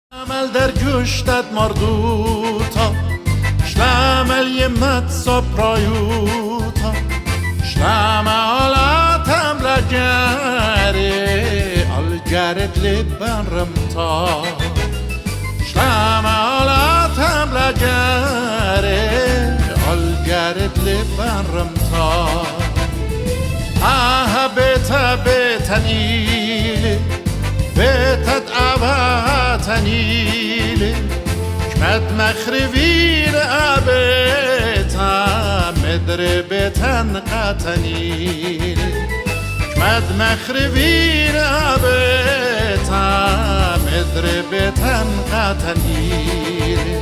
Amel der gustet marduta Shlamel yemat soprayuta Shlama alatem lagare Algaret liban ramta Shlama alatem lagare Algaret liban ramta Ah beta betanile بيتت أباتنيلي كمت مخربين أبيتا مدري بيتن قاتنيلي كمت مخربين أبيتا مدري بيتن قاتنيلي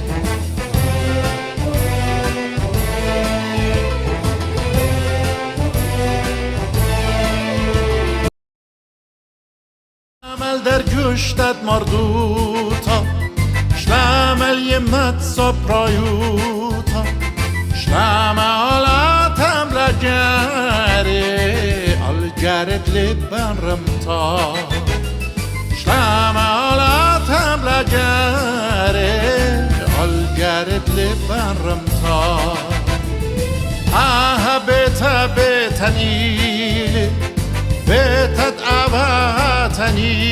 Amel der gustet marduta Shlamel yemat soprayuta Shlama alatem lagare Algaret liban ramta Shlama alatem lagare Algaret liban ramta Ah beta betanile بيتت أباتنيلي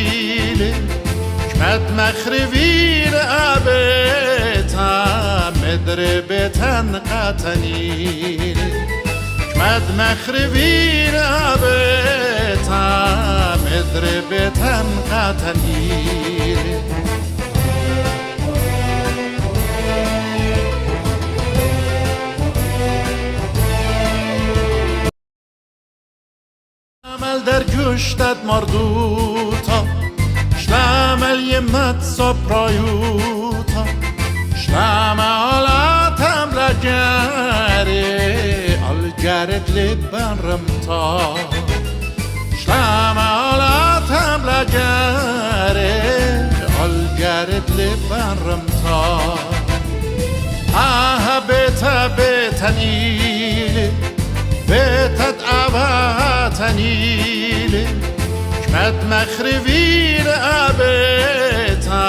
كمت مخربين أبيتا مدري بيتن قاتنيلي كمت مخربين أبيتا مدري بيتن قاتنيلي Amel der gustet marduta Shlamel yemat soprayuta Shlama alatem lagare Algaret liban ramta Shlama alatem lagare Algaret liban ramta Ah beta betanile بيتت أباتنيلي كمت مخربين أبيتا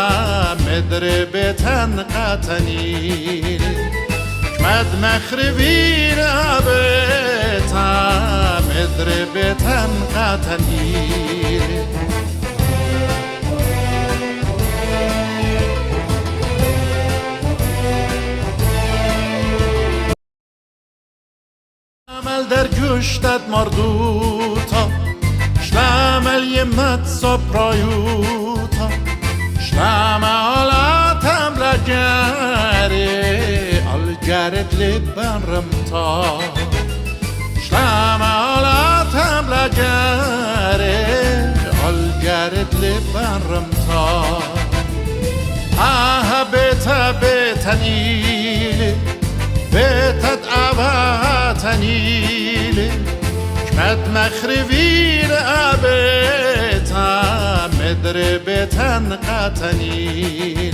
مدري بيتن قاتنيلي كمت مخربين أبيتا مدري بيتن قاتنيلي Amel der gustet marduta Shlamel yemat soprayuta Shlama alatem lagare Algaret liban ramta Shlama alatem lagare Algaret liban ramta Ah beta betanile بيتت أباتنيلي كمت مخربين أبيتا مدري بيتن قاتنيلي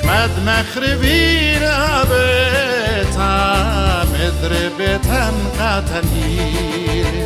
كمت مخربين أبيتا مدري بيتن قاتنيلي